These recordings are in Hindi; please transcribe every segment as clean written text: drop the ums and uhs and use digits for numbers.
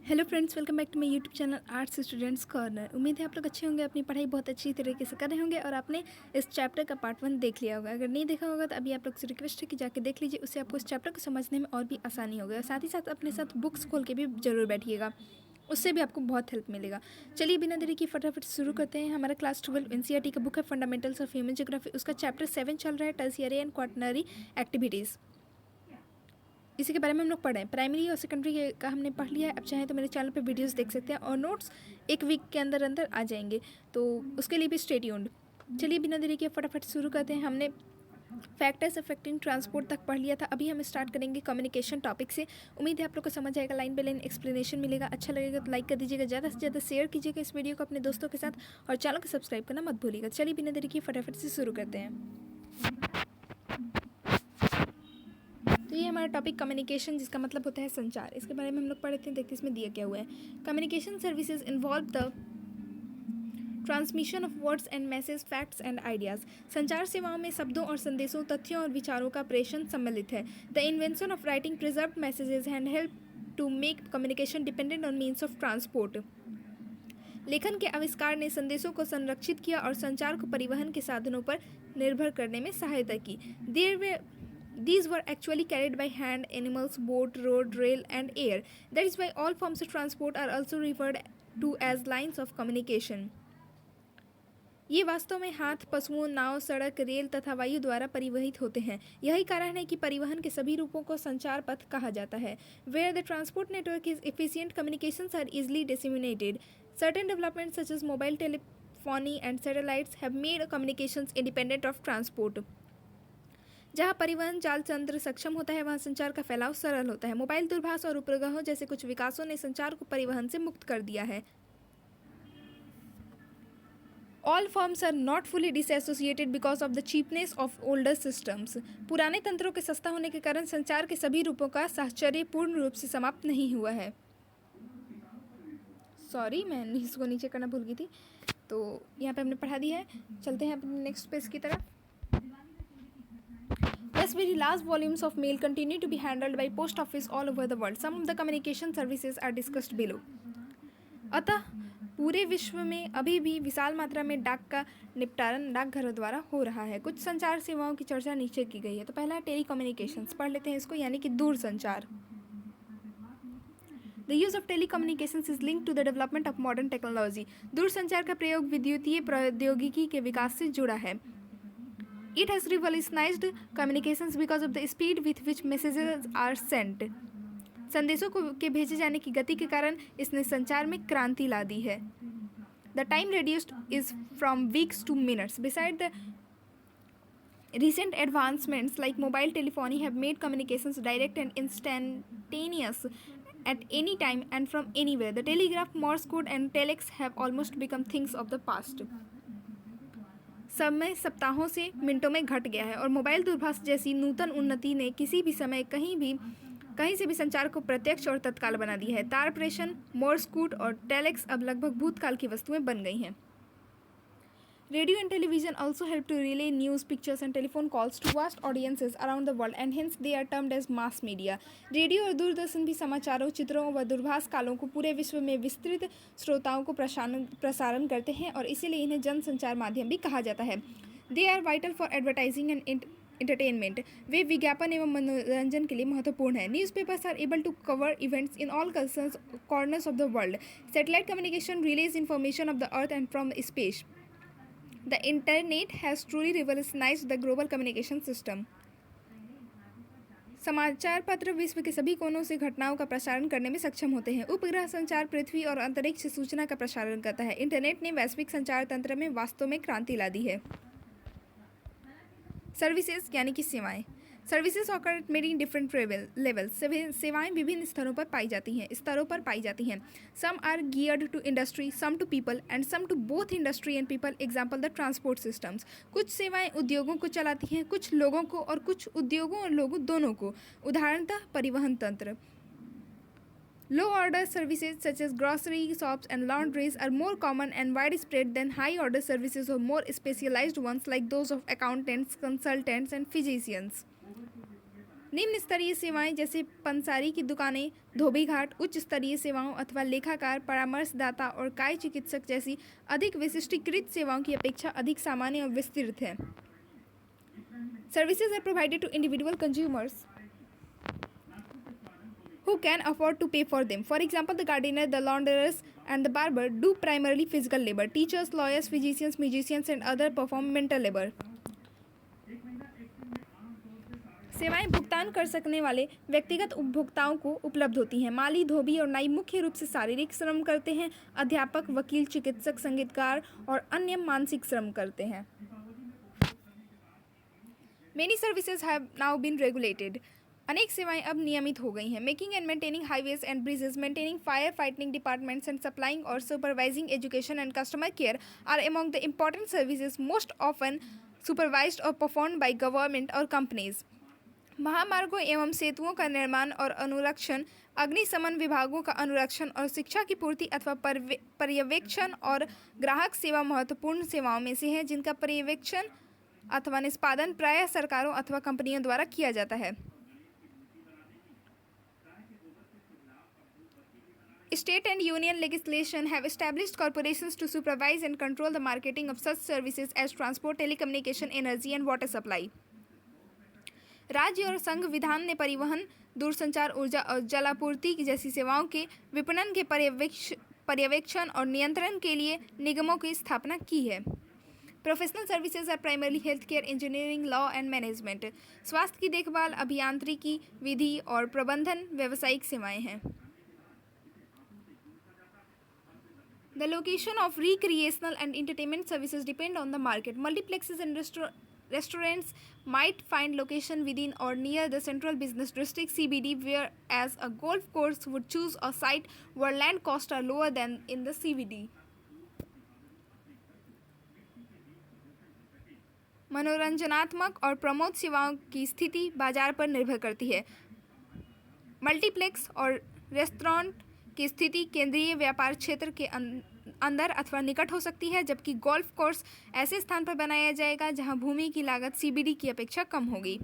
Hello friends, welcome back to my YouTube channel arts students corner. उम्मीद है आप लोग अच्छे होंगे, अपनी पढ़ाई बहुत अच्छी तरीके से कर रहे होंगे और आपने इस चैप्टर का पार्ट 1 देख लिया होगा। अगर नहीं देखा होगा तो अभी आप लोग से रिक्वेस्ट है कि जाके देख लीजिए, उससे आपको इस चैप्टर को समझने में और भी आसानी होगी। और साथ ही साथ अपने साथ बुक्स खोल के भी जरूर बैठिएगा, उससे भी आपको बहुत हेल्प मिलेगा। चलिए बिना देरी की फटाफट शुरू करते हैं। हमारा क्लास 12 एनसीईआरटी का बुक है फंडामेंटल्स ऑफ ह्यूमन ज्योग्राफी, उसका चैप्टर 7 चल रहा है, टर्शियरी एंड क्वाटरनरी एक्टिविटीज़। इसी के बारे में हम लोग पढ़ें। प्राइमरी और सेकेंडरी का हमने पढ़ लिया है। अब चाहें तो मेरे चैनल पे वीडियोस देख सकते हैं और नोट्स एक वीक के अंदर अंदर आ जाएंगे, तो उसके लिए भी स्टे ट्यून्ड। चलिए बिना देरी के फटाफट शुरू करते हैं। हमने फैक्टर्स अफेक्टिंग ट्रांसपोर्ट तक पढ़ लिया था। अभी हम स्टार्ट करेंगे कम्युनिकेशन टॉपिक से। उम्मीद है आप लोग को समझ आएगा, लाइन बाय लाइन एक्सप्लेनेशन मिलेगा। अच्छा लगेगा तो लाइक कर दीजिएगा, ज़्यादा से ज़्यादा शेयर कीजिएगा इस वीडियो को अपने दोस्तों के साथ और चैनल को सब्सक्राइब करना मत भूलिएगा। चलिए बिना देरी के फटाफट से शुरू करते हैं। तो ये हमारा टॉपिक कम्युनिकेशन, जिसका मतलब होता है संचार। इसके बारे में हम लोग पढ़ते हैं। देखते इसमें दिया क्या हुआ है। Communication services involve the transmission of words and message, facts and ideas. संचार सेवाओं में शब्दों और संदेशों, तथ्यों और विचारों का प्रेषण सम्मिलित है। The invention of writing preserve messages and help to make communication dependent on means of transport. लेखन के आविष्कार ने संदेशों को संरक्षित किया और संचार को परिवहन के साधनों पर निर्भर करने में सहायता की। These were actually carried by hand, animals, boat, road, rail, and air. That is why all forms of transport are also referred to as lines of communication. ये वास्तव में हाथ, पशुओं, नाव, सड़क, रेल तथा वायु द्वारा परिवहित होते हैं। यही कारण है कि परिवहन के सभी रूपों को संचार पथ कहा जाता है। Where the transport network is efficient, communications are easily disseminated. Certain developments such as mobile telephony and satellites have made communications independent of transport. जहाँ परिवहन जाल तंत्र सक्षम होता है, वहाँ संचार का फैलाव सरल होता है। मोबाइल, दूरभाष और उपग्रहों जैसे कुछ विकासों ने संचार को परिवहन से मुक्त कर दिया है। All forms are not fully disassociated because of the cheapness of older systems. पुराने तंत्रों के सस्ता होने के कारण संचार के सभी रूपों का साहचर्य पूर्ण रूप से समाप्त नहीं हुआ है। सॉरी, मैं इसको नीचे करना भूल गई थी। तो यहाँ पे हमने पढ़ा दिया है। चलते हैं अपने नेक्स्ट पेज की तरफ। Thus, very large volumes of mail continue to be handled by post office all over the world. Some of the communication services are discussed below. अतः पूरे विश्व में अभी भी विशाल मात्रा में डाक का निपटान डाकघरों द्वारा हो रहा है। कुछ संचार सेवाओं की चर्चा नीचे की गई है। तो पहला है टेलीकम्युनिकेशंस, पढ़ लेते हैं इसको, यानी कि दूर संचार। The use of telecommunications is linked to the development of modern technology. दूर संचार का प्रयोग विद्युतीय प्रौद्योगिकी के विकास से जुड़ा है। It has revolutionized communications because of the speed with which messages are sent. संदेशों के भेजे जाने की गति के कारण इसने संचार में क्रांति ला दी है। The time reduced is from weeks to minutes. Besides the recent advancements like mobile telephony have made communications direct and instantaneous at any time and from anywhere. The telegraph, Morse code and telex have almost become things of the past. समय सप्ताहों से मिनटों में घट गया है और मोबाइल, दूरभाष जैसी नूतन उन्नति ने किसी भी समय कहीं से भी संचार को प्रत्यक्ष और तत्काल बना दिया है। तार प्रेषण, मोर्स कोड और टेलेक्स अब लगभग भूतकाल की वस्तुएं बन गई हैं। Radio and television also help to relay news, pictures and telephone calls to vast audiences around the world and hence they are termed as mass media. Radio और दूरदर्शन भी समाचारों, चित्रों व दूरभाष कालों को पूरे विश्व में विस्तृत श्रोताओं को प्रसारण करते हैं और इसीलिए इन्हें जनसंचार माध्यम भी कहा जाता है। They are vital for advertising and entertainment. वे विज्ञापन एवं मनोरंजन के लिए महत्वपूर्ण है। Newspapers are able to cover events in all corners of the world. Satellite communication relays information of the earth and from space. The internet has truly revolutionized the global communication system. समाचार पत्र विश्व के सभी कोनों से घटनाओं का प्रसारण करने में सक्षम होते हैं। उपग्रह संचार पृथ्वी और अंतरिक्ष सूचना का प्रसारण करता है। इंटरनेट ने वैश्विक संचार तंत्र में वास्तव में क्रांति ला दी है। सर्विसेज यानी कि सेवाएं। Services occur at many different levels. सेवाएं विभिन्न स्तरों पर पाई जाती हैं। Some are geared to industry, some to people and some to both industry and people. Example the transport systems. कुछ सेवाएं उद्योगों को चलाती हैं, कुछ लोगों को और कुछ उद्योगों और लोगों दोनों को। उदाहरणतः परिवहन तंत्र। Low order services such as grocery shops and laundries are more common and widespread than high order services or more specialized ones like those of accountants, consultants and physicians. निम्न स्तरीय सेवाएं जैसे पंसारी की दुकानें, धोबी घाट, उच्च स्तरीय सेवाओं अथवा लेखाकार, परामर्शदाता और काय चिकित्सक जैसी अधिक विशिष्टीकृत सेवाओं की अपेक्षा अधिक सामान्य और विस्तृत है। Services are provided to individual consumers who can afford to pay for them. For example, the gardener, the launderers, and the barber do primarily physical labor. Teachers, lawyers, physicians, musicians, and others perform mental labor. सेवाएं भुगतान कर सकने वाले व्यक्तिगत उपभोक्ताओं को उपलब्ध होती हैं। माली, धोबी और नाई मुख्य रूप से शारीरिक श्रम करते हैं। अध्यापक, वकील, चिकित्सक, संगीतकार और अन्य मानसिक श्रम करते हैं। Many services have now been regulated. अनेक सेवाएं अब नियमित हो गई हैं। Making and maintaining highways and bridges, maintaining fire fighting departments, and supplying or supervising education and customer care are among the important services most often supervised or performed by government or companies. महामार्गों एवं सेतुओं का निर्माण और अनुरक्षण, अग्निशमन विभागों का अनुरक्षण और शिक्षा की पूर्ति अथवा पर्यवेक्षण और ग्राहक सेवा महत्वपूर्ण सेवाओं में से है जिनका पर्यवेक्षण अथवा निष्पादन प्रायः सरकारों अथवा कंपनियों द्वारा किया जाता है। State and union legislation have established corporations to supervise and control the marketing of such services as transport, telecommunication, energy and water supply. राज्य और संघ विधान ने परिवहन, दूरसंचार, ऊर्जा और जलापूर्ति जैसी सेवाओं के विपणन के पर्यवेक्षण और नियंत्रण के लिए निगमों की स्थापना की है। Professional services are primarily health care, engineering, law and management. स्वास्थ्य की देखभाल, अभियांत्रिकी, विधि और प्रबंधन व्यावसायिक सेवाएं हैं। The location of recreational and entertainment services depend on the market. Multiplexes and restaurants might find location within or near the central business district (CBD), whereas a golf course would choose a site where land costs are lower than in the CBD. मनोरंजनात्मक और प्रमोद सेवाओं की स्थिति बाजार पर निर्भर करती है। मल्टीप्लेक्स और रेस्टोरेंट की स्थिति केंद्रीय व्यापार क्षेत्र के अंदर अथवा निकट हो सकती है, जबकि गोल्फ कोर्स ऐसे स्थान पर बनाया जाएगा जहां भूमि की लागत सीबीडी की अपेक्षा कम होगी।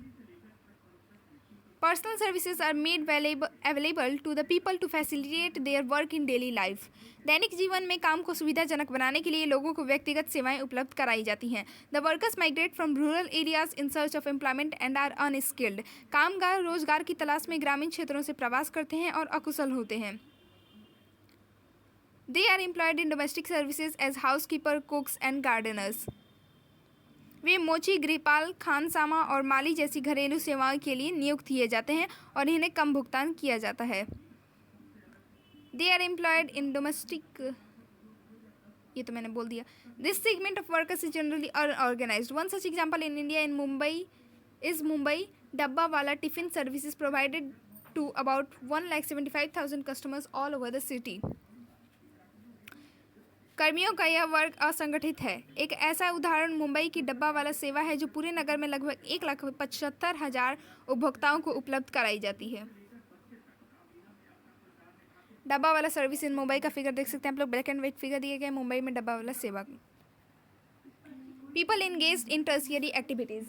Personal services are made available to the people to facilitate their work in daily life. दैनिक जीवन में काम को सुविधाजनक बनाने के लिए लोगों को व्यक्तिगत सेवाएं उपलब्ध कराई जाती हैं। The workers migrate from rural areas in search of employment and are unskilled. कामगार रोजगार की तलाश में ग्रामीण क्षेत्रों से प्रवास करते हैं और अकुशल होते हैं। They are employed in domestic services as housekeeper, cooks and gardeners. वे मोची, गृहपाल, खानसामा और माली जैसी घरेलू सेवाओं के लिए नियुक्त किए जाते हैं और इन्हें कम भुगतान किया जाता है। They are employed in domestic, ये तो मैंने बोल दिया। This segment of workers is generally unorganized. One such example in India in Mumbai is Mumbai Dabba Wala Tiffin services provided to about 1,75,000 customers all over the city. कर्मियों का यह वर्ग असंगठित है। एक ऐसा उदाहरण मुंबई की डब्बा वाला सेवा है जो पूरे नगर में लगभग 1,75,000 उपभोक्ताओं को उपलब्ध कराई जाती है। डब्बा वाला सर्विस इन मुंबई का फिगर देख सकते हैं आप लोग, ब्लैक एंड व्हाइट फिगर दिए गए मुंबई में डब्बा वाला सेवा। People engaged in tertiary activities,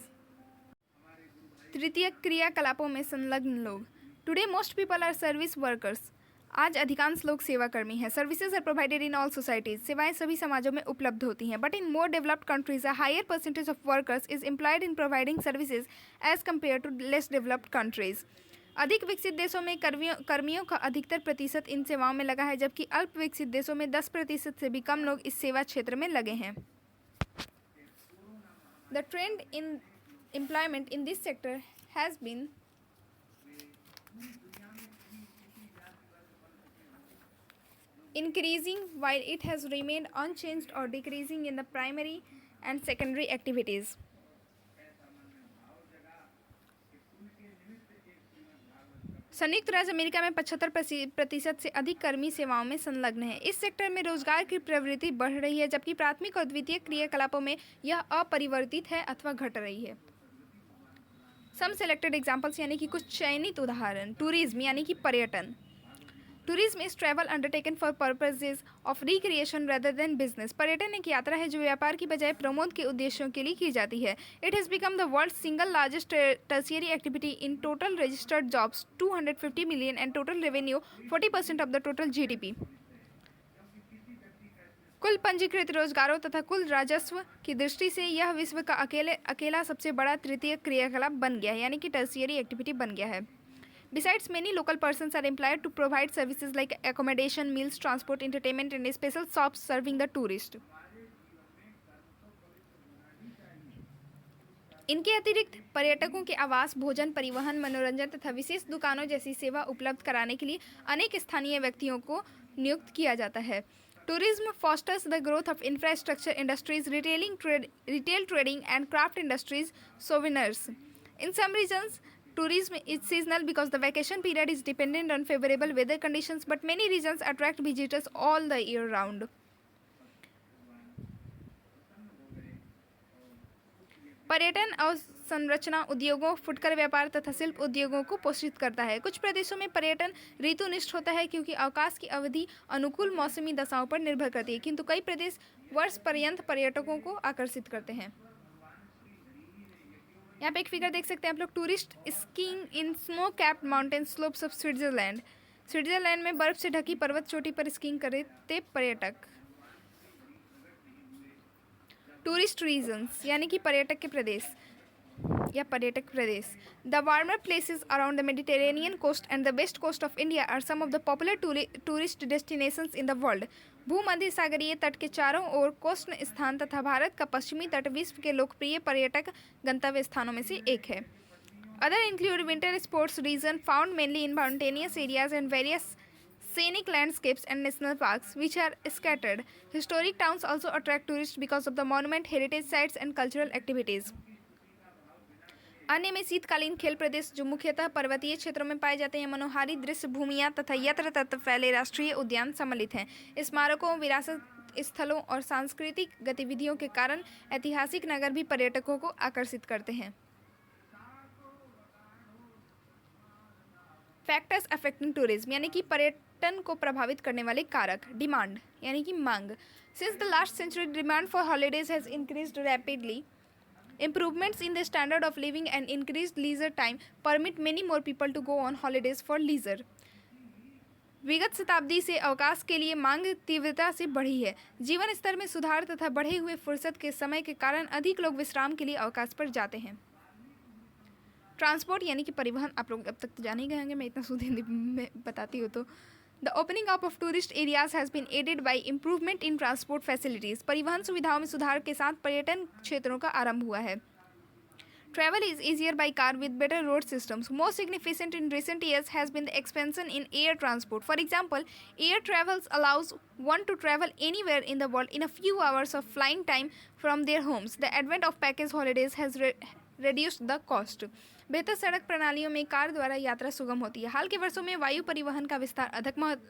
तृतीय क्रियाकलापों में संलग्न लोग। Today most people are service workers. आज अधिकांश लोग सेवा कर्मी हैं। Services are provided in all societies. सेवाएं सभी समाजों में उपलब्ध होती हैं। But in more developed countries a higher percentage of workers is employed in providing services as compare to less developed countries. अधिक विकसित देशों में कर्मियों का अधिकतर प्रतिशत इन सेवाओं में लगा है, जबकि अल्प विकसित देशों में 10% से भी कम लोग इस सेवा क्षेत्र में लगे हैं। The trend in employment in this sector has been increasing while it has remained unchanged or decreasing in the primary and secondary activities. संयुक्त राज्य अमेरिका में 75% से अधिक कर्मी सेवाओं में संलग्न है। इस सेक्टर में रोजगार की प्रवृत्ति बढ़ रही है, जबकि प्राथमिक और द्वितीय क्रियाकलापों में यह अपरिवर्तित है अथवा घट रही है। सम सेलेक्टेड एग्जाम्पल्स यानी कि कुछ चयनित उदाहरण। टूरिज्म यानी कि पर्यटन। Tourism is travel undertaken for purposes of recreation rather than business. पर्यटन एक यात्रा है जो व्यापार की बजाय प्रमोद के उद्देश्यों के लिए की जाती है। It has become the world single largest tertiary activity in total registered jobs 250 million and total revenue 40% of the total GDP. कुल पंजीकृत रोजगारों तथा कुल राजस्व की दृष्टि से यह विश्व का अकेला सबसे बड़ा तृतीय क्रियाकलाप बन गया है, यानी कि टर्शियरी एक्टिविटी बन गया है। Besides, many local persons are employed to provide services like accommodation, meals, transport, entertainment, and special shops serving the tourist. इनके अतिरिक्त पर्यटकों के आवास, भोजन, परिवहन, मनोरंजन तथा विशेष दुकानों जैसी सेवा उपलब्ध कराने के लिए अनेक स्थानीय व्यक्तियों को नियुक्त किया जाता है। Tourism fosters the growth of infrastructure industries, retail trading, and craft industries, souvenirs. In some regions, tourism is seasonal because the vacation period is dependent on favorable weather conditions, but many regions attract visitors all the year round. पर्यटन अवसंरचना उद्योगों, फुटकर व्यापार तथा शिल्प उद्योगों को पोषित करता है। कुछ प्रदेशों में पर्यटन ऋतुनिष्ठ होता है क्योंकि अवकाश की अवधि अनुकूल मौसमी दशाओं पर निर्भर करती है, किंतु कई प्रदेश वर्ष पर्यंत पर्यटकों को आकर्षित करते हैं। यहाँ पे एक फिगर देख सकते हैं आप लोग, tourist skiing in snow capped mountain slopes of Switzerland. Switzerland में बर्फ से ढकी पर्वत चोटी पर स्कीइंग करते पर्यटक। टूरिस्ट रीजन्स यानी कि पर्यटक के प्रदेश या पर्यटक प्रदेश। The warmer places around the Mediterranean coast and the west coast of India are some of the popular tourist destinations in the world. भूमध्य सागरीय तट के चारों ओर कोस्ट स्थान तथा भारत का पश्चिमी तट विश्व के लोकप्रिय पर्यटक गंतव्य स्थानों में से एक है। Other include winter sports region found mainly in mountainous areas and various scenic landscapes and national parks which are scattered. Historic towns also attract tourists because of the monument, heritage sites and cultural activities. अन्य में शीतकालीन खेल प्रदेश जो मुख्यतः पर्वतीय क्षेत्रों में पाए जाते हैं, मनोहारी दृश्य भूमियाँ तथा यत्र तत्र फैले राष्ट्रीय उद्यान सम्मिलित हैं। स्मारकों, विरासत स्थलों और सांस्कृतिक गतिविधियों के कारण ऐतिहासिक नगर भी पर्यटकों को आकर्षित करते हैं। फैक्टर्स अफेक्टिंग टूरिज्म यानी कि पर्यटन को प्रभावित करने वाले कारक। डिमांड यानी कि मांग। Since the last century demand for holidays has increased rapidly. Improvements in the standard of living and increased leisure time permit many more people to go on holidays for leisure. विगत शताब्दी से अवकाश के लिए मांग तीव्रता से बढ़ी है। जीवन स्तर में सुधार तथा बढ़े हुए फुर्सत के समय के कारण अधिक लोग विश्राम के लिए अवकाश पर जाते हैं। ट्रांसपोर्ट यानी कि परिवहन, आप लोग अब तक तो जान ही गए होंगे, मैं इतना शुद्ध हिंदी में बताती हूँ तो। The opening up of tourist areas has been aided by improvement in transport facilities. परिवहन सुविधाओं में सुधार के साथ पर्यटन क्षेत्रों का आरंभ हुआ है। Travel is easier by car with better road systems. Most significant in recent years has been the expansion in air transport. For example, air travels allows one to travel anywhere in the world in a few hours of flying time from their homes. The advent of package holidays has reduced the cost. बेहतर सड़क प्रणालियों में कार द्वारा यात्रा सुगम होती है। हाल के वर्षों में वायु परिवहन का विस्तार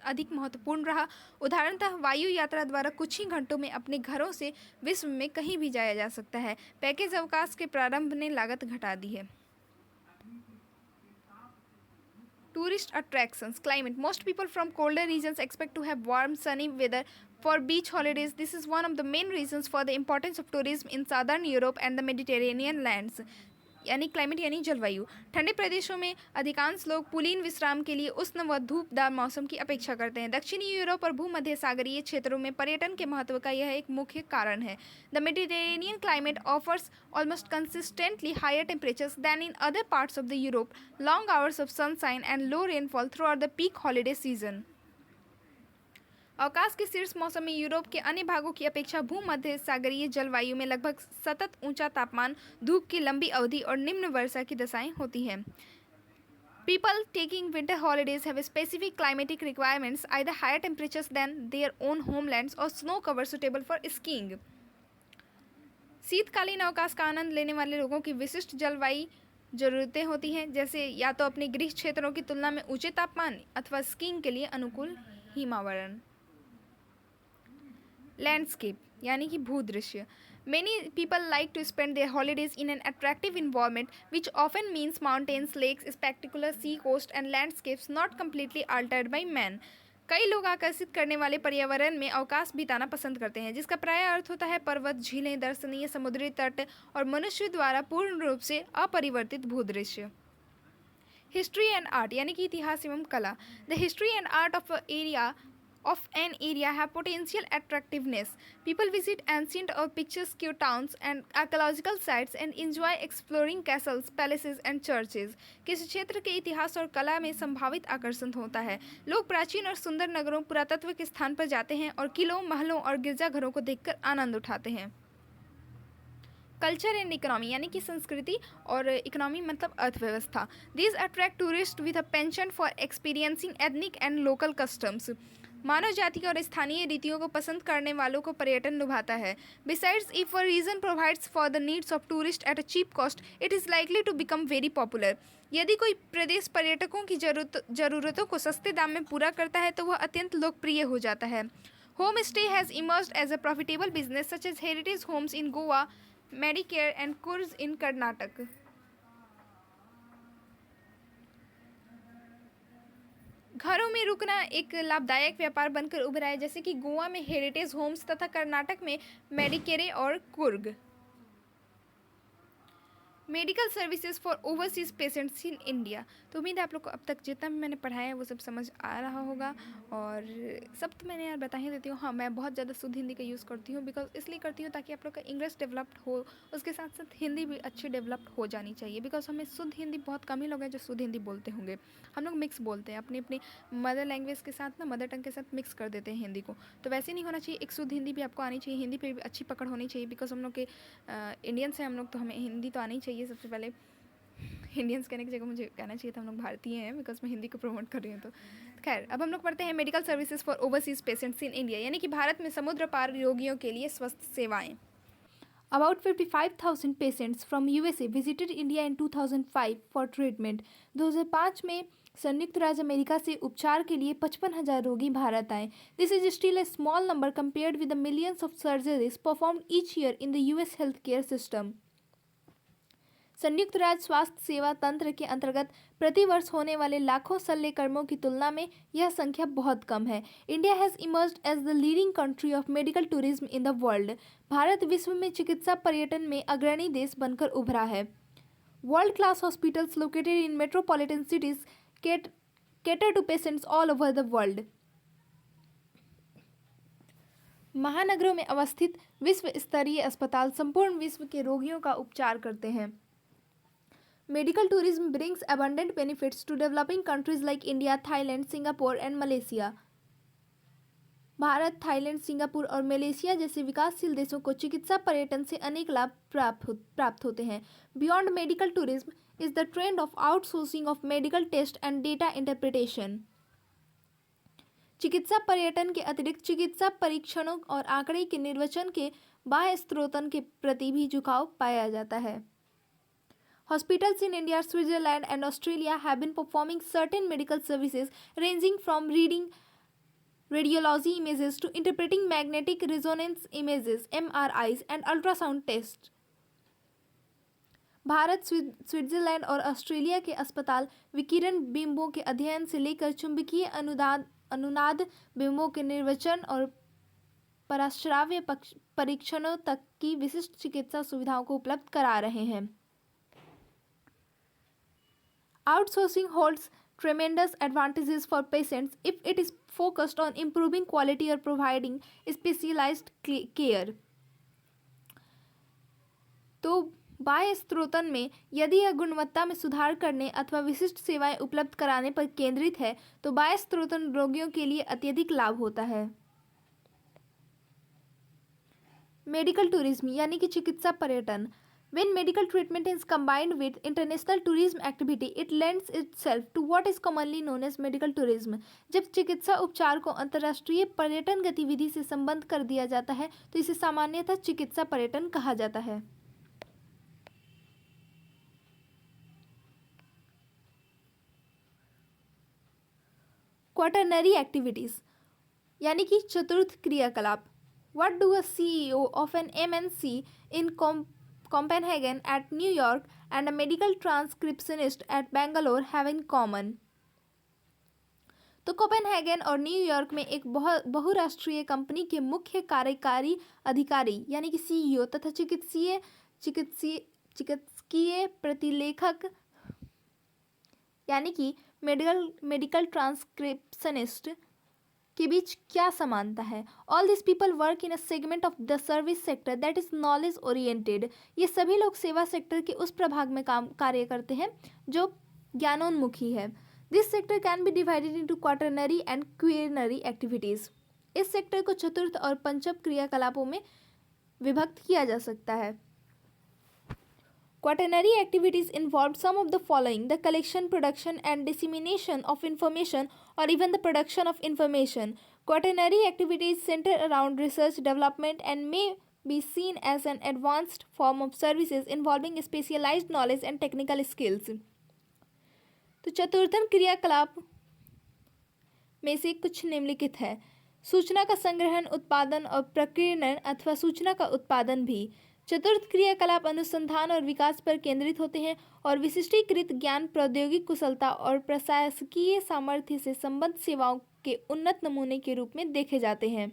अधिक महत्वपूर्ण रहा। उदाहरणतः वायु यात्रा द्वारा कुछ ही घंटों में अपने घरों से विश्व में कहीं भी जाया जा सकता है। पैकेज अवकाश के प्रारंभ ने लागत घटा दी है। Tourist attractions, climate. Most people from colder regions expect to have warm, sunny weather for beach holidays. This is one of the main reasons for the importance of tourism in southern Europe and the Mediterranean lands. यानी क्लाइमेट यानी जलवायु। ठंडे प्रदेशों में अधिकांश लोग कुलीन विश्राम के लिए उष्ण व धूपदार मौसम की अपेक्षा करते हैं। दक्षिणी यूरोप और भूमध्य सागरीय क्षेत्रों में पर्यटन के महत्व का यह एक मुख्य कारण है। The Mediterranean climate offers almost consistently higher temperatures than in other parts of the Europe, long hours of sunshine and low rainfall throughout the peak holiday season. अवकाश के शीर्ष मौसम में यूरोप के अन्य भागों की अपेक्षा भूमध्य सागरीय जलवायु में लगभग सतत ऊंचा तापमान, धूप की लंबी अवधि और निम्न वर्षा की दशाएं होती हैं। People taking winter holidays have specific climatic requirements, either higher temperatures than their own homelands or snow cover suitable for skiing. शीतकालीन अवकाश का आनंद लेने वाले लोगों की विशिष्ट जलवायु जरूरतें होती हैं, जैसे या तो अपने गृह क्षेत्रों की तुलना में ऊंचे तापमान अथवा स्कीइंग के लिए अनुकूल हिमावरण। लैंडस्केप यानी कि भूदृश्य। Many people like to spend their holidays in an attractive environment, which often means mountains, lakes, spectacular sea coast, and landscapes not completely altered by man. कई लोग आकर्षित करने वाले पर्यावरण में अवकाश बिताना पसंद करते हैं, जिसका प्राय अर्थ होता है पर्वत, झीलें, दर्शनीय समुद्री तट और मनुष्य द्वारा पूर्ण रूप से अपरिवर्तित भूदृश्य। हिस्ट्री एंड आर्ट यानी कि इतिहास एवं कला। The history and art of an area have potential attractiveness. People visit ancient or picturesque towns and archaeological sites and enjoy exploring castles, palaces and churches. किसी क्षेत्र के इतिहास और कला में संभावित आकर्षण होता है। लोग प्राचीन और सुंदर नगरों, पुरातत्व के स्थान पर जाते हैं और किलों, महलों और गिरजाघरों को देखकर आनंद उठाते हैं। कल्चर एंड इकोनॉमी यानी कि संस्कृति और इकोनॉमी मतलब अर्थव्यवस्था। These attract tourists with a penchant for experiencing ethnic and local customs. मानव जाति और स्थानीय रीतियों को पसंद करने वालों को पर्यटन लुभाता है। Besides, if a region provides for the needs of tourists at a cheap cost, it is likely to become very popular. यदि कोई प्रदेश पर्यटकों की जरूरतों को सस्ते दाम में पूरा करता है तो वह अत्यंत लोकप्रिय हो जाता है। Home stay has emerged as a profitable business such as heritage homes in Goa, Madikeri and Coorg in Karnataka. घरों में रुकना एक लाभदायक व्यापार बनकर उभरा है, जैसे कि गोवा में हेरिटेज होम्स तथा कर्नाटक में मेडिकेरे और Coorg. Medical services for overseas patients in India. तो उम्मीद है आप लोग को अब तक जितना भी मैंने पढ़ाया है वो सब समझ आ रहा होगा, और सब तो मैंने यार बता ही देती हूँ। हाँ, मैं बहुत ज़्यादा शुद्ध हिंदी का यूज़ करती हूँ, बिकॉज इसलिए करती हूँ ताकि आप लोग का इंग्लिश डेवलप्ड हो, उसके साथ साथ हिंदी भी अच्छी डेवलप्ड हो जानी चाहिए। बिकॉज हमें शुद्ध हिंदी, बहुत कम ही लोग हैं जो शुद्ध हिंदी बोलते होंगे। हम लोग मिक्स बोलते हैं, अपनी अपनी मदर लैंग्वेज के साथ ना, मदर टंग के साथ मिक्स कर देते हैं हिंदी को। तो वैसे नहीं होना चाहिए, एक शुद्ध हिंदी भी आपको आनी चाहिए, हिंदी पर भी अच्छी पकड़ होनी चाहिए। बिकॉज हम लोग के इंडियंस हैं हम लोग, तो हमें हिंदी तो आनी चाहिए। सबसे पहले इंडियंस कहने की जगह मुझे कहना चाहिए था हम लोग भारतीय हैं, बिकॉज मैं हिंदी को प्रमोट कर रही हूँ। तो खैर, अब हम लोग पढ़ते हैं medical services for overseas patients in India, यानी कि भारत में समुद्र पार रोगियों के लिए स्वास्थ्य सेवाएं। About 55,000 patients from USA visited India in 2005 for treatment. 2005 में संयुक्त राज्य अमेरिका से उपचार के लिए 55,000 रोगी भारत आए। This is still a small number compared with the millions of surgeries performed each year in the US healthcare system. संयुक्त राज्य स्वास्थ्य सेवा तंत्र के अंतर्गत प्रतिवर्ष होने वाले लाखों शल्य कर्मों की तुलना में यह संख्या बहुत कम है। India has emerged as the leading country of medical tourism in the world. भारत विश्व में चिकित्सा पर्यटन में अग्रणी देश बनकर उभरा है। World class hospitals located in metropolitan cities cater to patients all over the world. महानगरों में अवस्थित विश्व स्तरीय अस्पताल संपूर्ण विश्व के रोगियों का उपचार करते हैं। Medical tourism brings abundant benefits to developing countries like India, Thailand, Singapore and Malaysia. Bharat, Thailand, Singapore और मलेशिया जैसे विकासशील देशों को चिकित्सा पर्यटन से अनेक लाभ प्राप्त होते हैं। Beyond medical tourism is the trend of outsourcing of medical test and data interpretation. चिकित्सा पर्यटन के अतिरिक्त चिकित्सा परीक्षणों और आंकड़े के निर्वचन के बाह्य स्रोतन के प्रति भी झुकाव पाया जाता है। Hospitals in India, Switzerland and Australia have been performing certain medical services ranging from reading radiology images to interpreting magnetic resonance images (MRIs) and ultrasound tests. Bharat, Switzerland और ऑस्ट्रेलिया के अस्पताल विकिरण बिंबों के अध्ययन से लेकर चुंबकीय अनुनाद बिंबों के निर्वचन और पराश्राव्य परीक्षणों तक की विशिष्ट चिकित्सा सुविधाओं को उपलब्ध करा रहे हैं। Outsourcing holds tremendous advantages for patients if it is focused on improving quality or providing specialized care. तो बाह्य स्रोतन में यदि यह गुणवत्ता में सुधार करने अथवा विशिष्ट सेवाएं उपलब्ध कराने पर केंद्रित है तो बाह्य स्रोतन रोगियों के लिए अत्यधिक लाभ होता है। मेडिकल टूरिज्म यानी कि चिकित्सा पर्यटन। When medical treatment is combined with international tourism activity, it lends itself to what is commonly known as medical tourism. जब चिकित्सा उपचार को अंतर्राष्ट्रीय पर्यटन गतिविधि से संबद्ध कर दिया जाता है तो इसे सामान्यतः चिकित्सा पर्यटन कहा जाता है। क्वाटरनरी एक्टिविटीज यानी कि चतुर्थ क्रियाकलाप। What do a CEO of an MNC in Copenhagen at New York and a medical transcriptionist at Bangalore have in common? तो कोपेनहेगन और न्यूयॉर्क में एक बहुराष्ट्रीय कंपनी के मुख्य कार्यकारी अधिकारी यानी कि सीईओ तथा चिकित्सकीय प्रतिलेखक यानी कि मेडिकल ट्रांसक्रिप्शनिस्ट के बीच क्या समानता है? All this people work in a segment of the service sector that is knowledge oriented. ये सभी लोग सेवा सेक्टर के उस प्रभाग में कार्य करते हैं जो ज्ञानोन्मुखी है। This sector can be divided into quaternary and quinary activities. इस सेक्टर को चतुर्थ और पंचम क्रियाकलापों में विभक्त किया जा सकता है। Quaternary activities involved some of the following: the collection, production, and dissemination of information, or even the production of information. Quaternary activities center around research, development, and may be seen as an advanced form of services involving specialized knowledge and technical skills. तो चतुर्थन क्रियाकलाप में से कुछ निम्नलिखित है: सूचना का संग्रहण, उत्पादन और प्रकीर्णन अथवा सूचना का उत्पादन भी। चतुर्थ क्रियाकलाप अनुसंधान और विकास पर केंद्रित होते हैं और विशिष्टीकृत ज्ञान, प्रौद्योगिक कुशलता और प्रशासकीय सामर्थ्य से संबद्ध सेवाओं के उन्नत नमूने के रूप में देखे जाते हैं।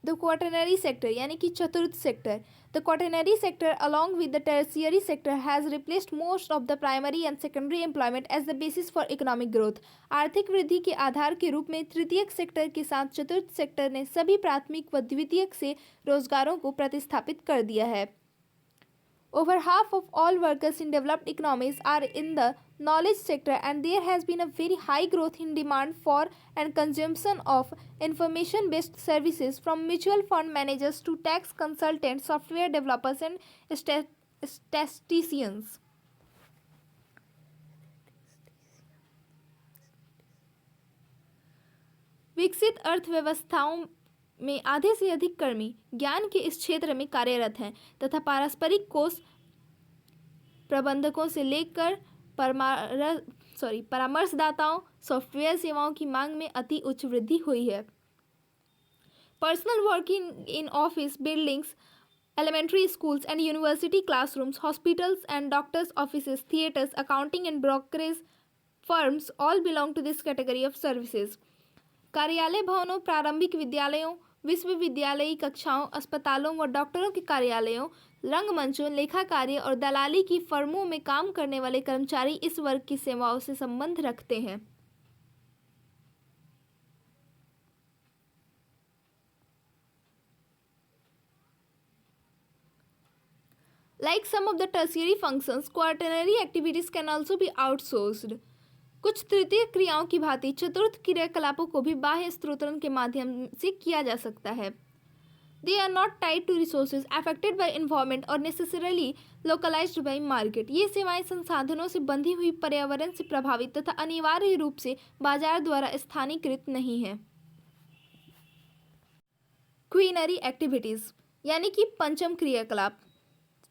द क्वाटरनरी सेक्टर यानी कि चतुर्थ sector. The quaternary sector along with the tertiary sector has replaced most of the primary and secondary employment as the basis for economic growth. आर्थिक वृद्धि के आधार के रूप में तृतीयक सेक्टर के साथ चतुर्थ सेक्टर ने सभी प्राथमिक व द्वितीयक से रोजगारों को प्रतिस्थापित कर दिया है। Over half of all workers in developed economies are in the knowledge sector, and there has been a very high growth in demand for and consumption of information-based services from mutual fund managers to tax consultants, software developers, and statisticians. विकसित अर्थव्यवस्थाओं में आधे से अधिक कर्मी ज्ञान के इस क्षेत्र में कार्यरत हैं तथा पारस्परिक कोष प्रबंधकों से लेकर परामर्शदाताओं, सॉफ्टवेयर सेवाओं की मांग में अति उच्च वृद्धि हुई है। Personal working in office buildings, elementary schools and university classrooms, hospitals and doctors' offices, theatres, accounting and brokerage firms all belong to this category of services. कार्यालय भवनों, प्रारंभिक विद्यालयों, विश्वविद्यालयी कक्षाओं, अस्पतालों व डॉक्टरों के कार्यालयों, रंगमंचों, लेखा कार्य और दलाली की फर्मों में काम करने वाले कर्मचारी इस वर्ग की सेवाओं से संबंध रखते हैं। Like some of the tertiary functions, quaternary activities can also be outsourced. कुछ तृतीय क्रियाओं की भांति चतुर्थ क्रियाकलापों को भी बाह्य स्रोतों के माध्यम से किया जा सकता है। They are not tied to resources affected by environment or necessarily localized by market. ये सेवाएं संसाधनों से बंधी हुई, पर्यावरण से प्रभावित तथा अनिवार्य रूप से बाजार द्वारा स्थानीयकृत नहीं है। क्वीनरी एक्टिविटीज यानी कि पंचम क्रियाकलाप।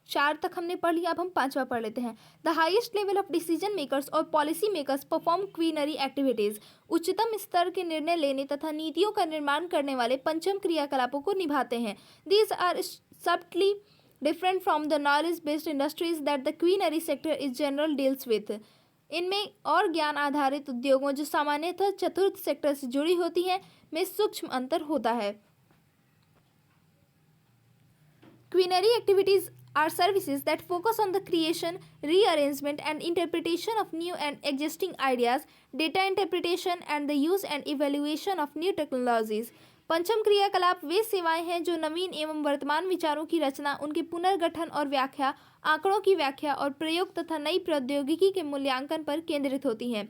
4 तक हमने पढ़ लिया, अब हम 5वां पढ़ लेते हैं। The highest level of decision makers और policy makers perform quinary activities. उच्चतम स्तर के निर्णय लेने तथा नीतियों का निर्माण करने वाले पंचम क्रियाकलापों को निभाते हैं। These are subtly different from the knowledge based industries that the quinary sector is general deals with. इनमें और ज्ञान आधारित उद्योगों जो सामान्यतः चतुर्थ सेक्टर से जुड़ी होती हैं में सूक्ष्म अंतर होता है। Quinary activities are services that focus on the creation, rearrangement and interpretation of new and existing ideas, data interpretation and the use and evaluation of new technologies. पंचम क्रियाकलाप वे सेवाएं हैं जो नवीन एवं वर्तमान विचारों की रचना, उनके पुनर्गठन और व्याख्या, आंकड़ों की व्याख्या और प्रयोग तथा नई प्रौद्योगिकी के मूल्यांकन पर केंद्रित होती हैं।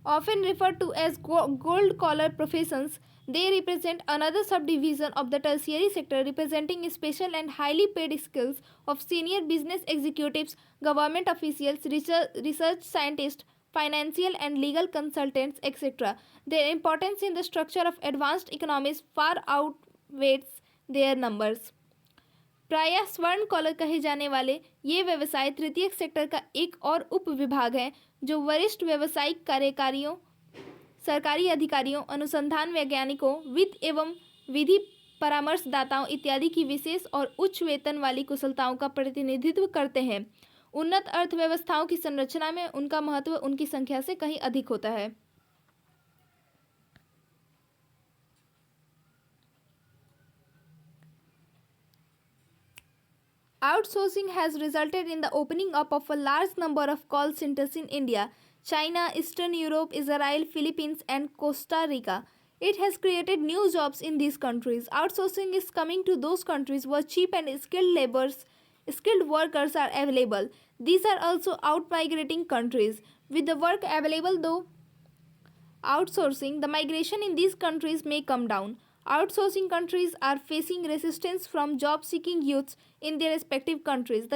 Often referred to as gold collar professions, they represent another subdivision of the tertiary sector, representing special and highly paid skills of senior business executives, government officials, research scientists, financial and legal consultants, etc. Their importance in the structure of advanced economies far outweighs their numbers. प्रायः स्वर्ण कॉलर कहे जाने वाले ये व्यवसाय तृतीय सेक्टर का एक और उप विभाग है जो वरिष्ठ व्यावसायिक कार्यकारियों, सरकारी अधिकारियों, अनुसंधान वैज्ञानिकों, वित्त एवं विधि परामर्शदाताओं इत्यादि की विशेष और उच्च वेतन वाली कुशलताओं का प्रतिनिधित्व करते हैं। उन्नत अर्थव्यवस्थाओं की संरचना में उनका महत्व उनकी संख्या से कहीं अधिक होता है। Outsourcing has resulted in the opening up of a large number of call centers in India, China, Eastern Europe, Israel, Philippines, and Costa Rica. It has created new jobs in these countries. Outsourcing is coming to those countries where cheap and skilled workers are available. These are also out-migrating countries. With the work available though outsourcing, the migration in these countries may come down. Outsourcing countries are facing resistance from job seeking youths in their respective countries.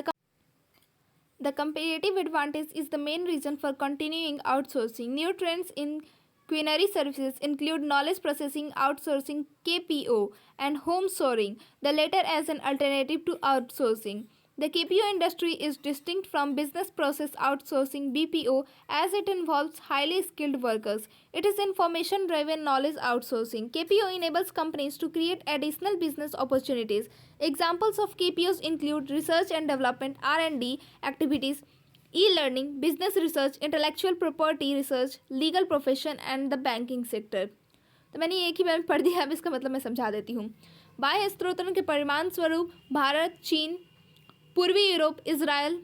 The competitive advantage is the main reason for continuing outsourcing. New trends in culinary services include knowledge processing outsourcing KPO and home sourcing, the latter as an alternative to outsourcing. The KPO industry is distinct from business process outsourcing BPO as it involves highly skilled workers. It is information driven knowledge outsourcing. KPO enables companies to create additional business opportunities. Examples of KPOs include research and development R&D activities, e-learning, business research, intellectual property research, legal profession and the banking sector. तो मैंने एक ही बार पढ़ दिया, अब इसका मतलब मैं समझा देती हूँ। बाह्य स्रोतों के परिणाम स्वरूप भारत, चीन, पूर्वी यूरोप, इजराइल,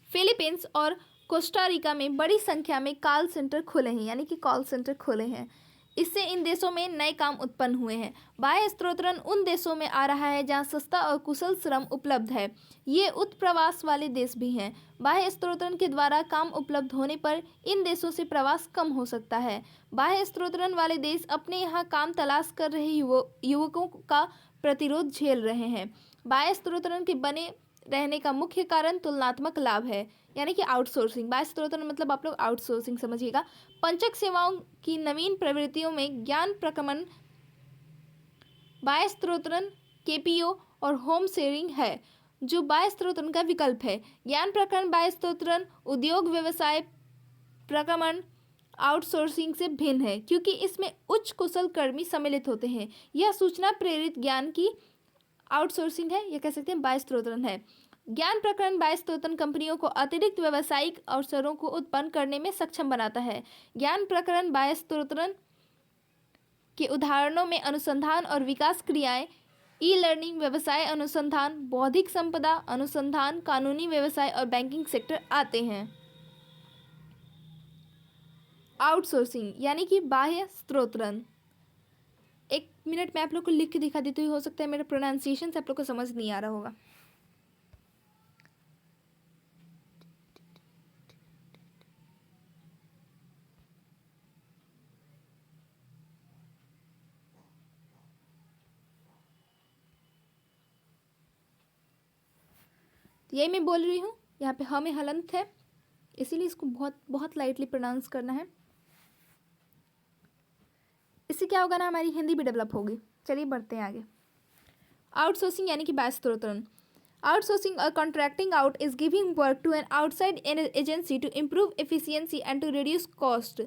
फिलीपींस और कोस्टा रिका में बड़ी संख्या में कॉल सेंटर खुले हैं, यानी कि कॉल सेंटर खुले हैं। इससे इन देशों में नए काम उत्पन्न हुए हैं। बाह्य स्त्रोतन उन देशों में आ रहा है जहां सस्ता और कुशल श्रम उपलब्ध है। ये उत्प्रवास वाले देश भी हैं। बाह्य स्त्रोतन के द्वारा काम उपलब्ध होने पर इन देशों से प्रवास कम हो सकता है। बाह्य स्त्रोतन वाले देश अपने यहाँ काम तलाश कर रहे युवकों का प्रतिरोध झेल रहे हैं। बाह्य स्त्रोतन के बने रहने का मुख्य कारण तुलनात्मक लाभ है, यानी कि आउटसोर्सिंग। बाह्य स्त्रोतन मतलब आप लोग आउटसोर्सिंग समझिएगा। पंचक सेवाओं की नवीन प्रवृत्तियों में ज्ञान प्रकमन, बाह्य स्त्रोतन, केपीओ और होम शेयरिंग है, जो बाह्य स्त्रोतन का विकल्प है। ज्ञान प्रकरण बाह्य स्त्रोतन उद्योग व्यवसाय प्रकमन आउटसोर्सिंग से भिन्न है, क्योंकि इसमें उच्च कुशल कर्मी सम्मिलित होते हैं। यह सूचना प्रेरित ज्ञान की आउटसोर्सिंग है, यह कह सकते हैं बाह्य स्त्रोतन है। ज्ञान प्रकरण बाह्य स्त्रोतन कंपनियों को अतिरिक्त व्यावसायिक अवसरों को उत्पन्न करने में सक्षम बनाता है। ज्ञान प्रकरण बाह्य स्त्रोतन के उदाहरणों में अनुसंधान और विकास क्रियाएं, ई लर्निंग, व्यवसाय अनुसंधान, बौद्धिक संपदा अनुसंधान, कानूनी व्यवसाय और बैंकिंग सेक्टर आते हैं। आउटसोर्सिंग यानी कि बाह्य स्त्रोतन। एक मिनट में आप लोग को लिख के दिखा देती हूँ, हो सकता है मेरा प्रोनाउंसिएशन से आप लोग को समझ नहीं आ रहा होगा। यही मैं बोल रही हूँ, यहाँ पे हमें हलंत है, इसीलिए इसको बहुत बहुत लाइटली प्रोनाउंस करना है। इससे क्या होगा ना, हमारी हिंदी भी डेवलप होगी। चलिए बढ़ते हैं आगे। आउटसोर्सिंग यानी कि बाह्य स्त्रोतन। आउटसोर्सिंग और contracting out is giving work to an outside agency to improve efficiency and to reduce cost.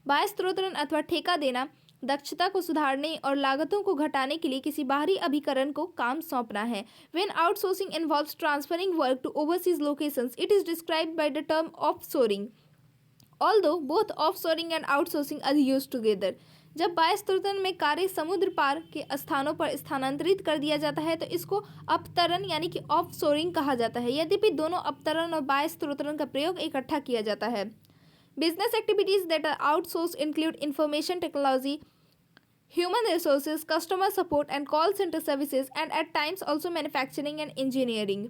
बाह्य स्त्रोतन अथवा ठेका देना दक्षता को सुधारने और लागतों को घटाने के लिए किसी बाहरी अभिकरण को काम सौंपना है। When outsourcing involves transferring work to overseas locations, it is described by the term offshoring. Although both offshoring and outsourcing are used together. जब बाह्य स्त्रोतन में कार्य समुद्र पार के स्थानों पर स्थानांतरित कर दिया जाता है तो इसको अपतरण यानी कि ऑफशोरिंग कहा जाता है। यद्यपि दोनों अपतरण और बाह्य स्त्रोतन का प्रयोग इकट्ठा किया जाता है। Business activities that are outsourced include information technology, human resources, customer support and call center services, and at times also manufacturing and engineering.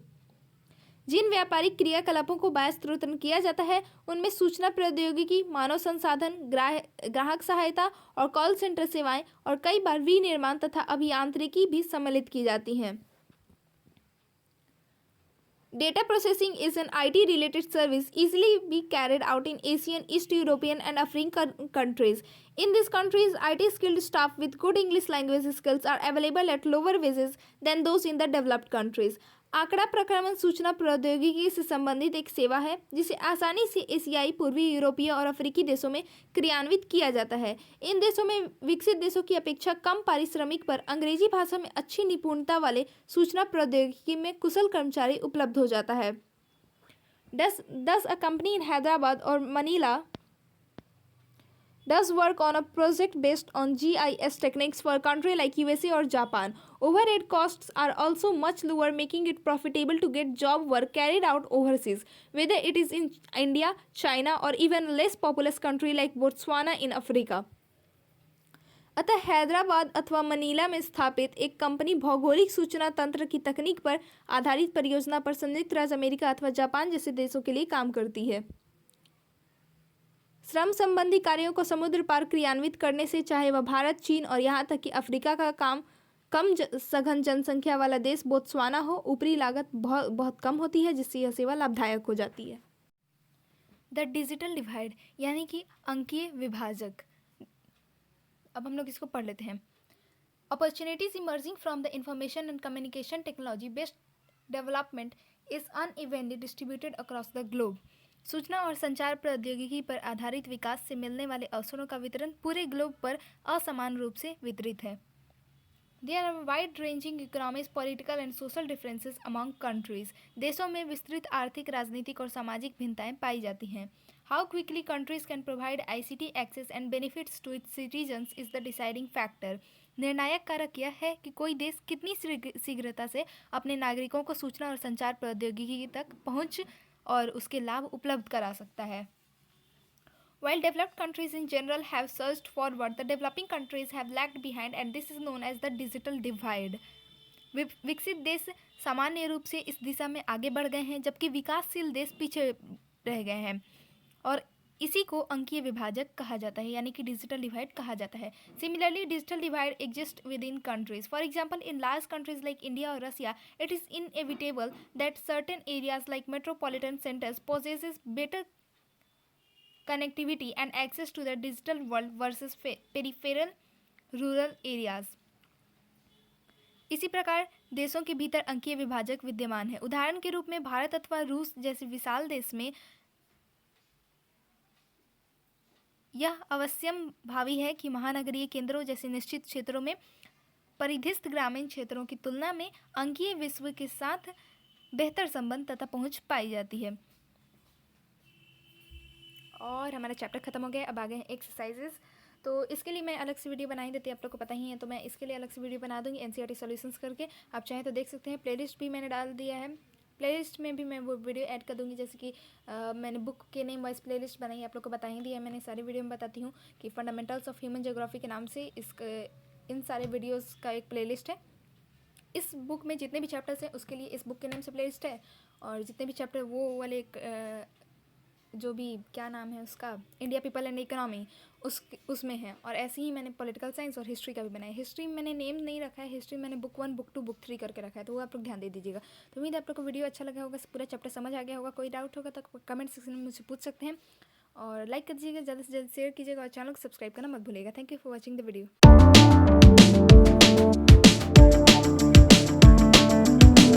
जिन व्यापारिक क्रियाकलापों को बाह्य स्त्रोतन किया जाता है उनमें सूचना प्रौद्योगिकी, मानव संसाधन, ग्राहक सहायता और कॉल सेंटर सेवाएं और कई बार विनिर्माण तथा अभियांत्रिकी भी सम्मिलित की जाती हैं। Data processing is an IT-related service easily be carried out in Asian, East European, and African countries. In these countries, IT-skilled staff with good English language skills are available at lower wages than those in the developed countries. आंकड़ा प्रक्रमण सूचना प्रौद्योगिकी से संबंधित एक सेवा है जिसे आसानी से एशियाई, पूर्वी यूरोपीय और अफ्रीकी देशों में क्रियान्वित किया जाता है। इन देशों में विकसित देशों की अपेक्षा कम पारिश्रमिक पर अंग्रेजी भाषा में अच्छी निपुणता वाले सूचना प्रौद्योगिकी में कुशल कर्मचारी उपलब्ध हो जाता है। Thus, a company in Hyderabad or Manila does work on a project based on GIS techniques for a country like USA or Japan. Overhead costs are also much lower, making it profitable to get job work carried out overseas, whether it is in India, China, or even a less populous country like Botswana in Africa. अतः हैदराबाद अथवा मनीला में स्थापित एक कंपनी भौगोलिक सूचना तंत्र की तकनीक पर आधारित परियोजना पर संयुक्त राज्य अमेरिका अथवा जापान जैसे देशों के लिए काम करती है। श्रम संबंधी कार्यों को समुद्र पार क्रियान्वित करने से, चाहे वह भारत, चीन और यहाँ तक कि अफ्रीका का कम सघन जनसंख्या वाला देश बोत्सवाना हो, ऊपरी लागत बहुत कम होती है, जिससे यह सेवा लाभदायक हो जाती है। द डिजिटल डिवाइड यानी कि अंकीय विभाजक। अब हम लोग इसको पढ़ लेते हैं। Opportunities emerging from the information and communication technology based development is unevenly distributed across the globe. सूचना और संचार प्रौद्योगिकी पर आधारित विकास से मिलने वाले अवसरों का वितरण पूरे ग्लोब पर असमान रूप से वितरित है। There are wide ranging economics, political and social differences among countries. देशों में विस्तृत आर्थिक, राजनीतिक और सामाजिक भिन्नताएं पाई जाती हैं। How quickly countries can provide ICT access and benefits to its citizens is the deciding factor. निर्णायक कारक यह है कि कोई देश कितनी शीघ्रता से अपने नागरिकों को सूचना और संचार प्रौद्योगिकी तक पहुँच और उसके लाभ उपलब्ध करा सकता है। While developed countries in general have surged forward, the developing countries have lagged behind and this is known as the digital divide. विकसित देश सामान्य रूप से इस दिशा में आगे बढ़ गए हैं, जबकि विकासशील देश पीछे रह गए हैं और इसी को अंकीय विभाजक कहा जाता है, यानी कि डिजिटल डिवाइड कहा जाता है। Similarly, digital divide exists within countries. For example, in large countries like India or Russia, it is inevitable that certain areas like metropolitan centers possesses better connectivity and access to the digital world versus peripheral rural areas. इसी प्रकार देशों के भीतर अंकीय विभाजक विद्यमान है। उदाहरण के रूप में भारत अथवा रूस जैसे विशाल देश में यह अवश्यम भावी है कि महानगरीय केंद्रों जैसे निश्चित क्षेत्रों में परिधिस्थ ग्रामीण क्षेत्रों की तुलना में अंकीय विश्व के साथ बेहतर संबंध तथा पहुंच पाई जाती है। और हमारा चैप्टर ख़त्म हो गया। अब आगे हैं एक्सरसाइजेस। तो इसके लिए मैं अलग से वीडियो बनाई देती, आप लोग को पता ही है, तो मैं इसके लिए अलग से वीडियो बना दूंगी NCERT सॉल्यूशंस करके। आप चाहें तो देख सकते हैं। प्लेलिस्ट भी मैंने डाल दिया है, प्लेलिस्ट में भी मैं वो वीडियो ऐड कर दूंगी। जैसे कि मैंने बुक के नेम वाइज प्लेलिस्ट बनाई, आप लोग को बता ही दिया है मैंने, सारी वीडियो में बताती हूँ कि फंडामेंटल्स ऑफ ह्यूमन ज्योग्राफी के नाम से इन सारे वीडियोज़ का एक प्लेलिस्ट है। इस बुक में जितने भी चैप्टर्स हैं उसके लिए इस बुक के नेम से प्लेलिस्ट है, और जितने भी चैप्टर वो वाले जो भी क्या नाम है उसका, इंडिया पीपल एंड इकोनॉमी, उसमें है। और ऐसे ही मैंने पॉलिटिकल साइंस और हिस्ट्री का भी बनाया। हिस्ट्री में मैंने नेम नहीं रखा है, हिस्ट्री मैंने बुक 1, बुक 2, बुक 3 करके रखा है, तो वो आप लोग ध्यान दे दीजिएगा। तो उम्मीद है आप लोग को वीडियो अच्छा लगा होगा, पूरा चैप्टर समझ आ गया होगा। कोई डाउट होगा तो कमेंट सेक्शन में मुझसे पूछ सकते हैं, और लाइक कर दीजिएगा, ज़्यादा से ज़्यादा शेयर कीजिएगा और चैनल को सब्सक्राइब करना मत भूलिएगा। Thank you for watching the video.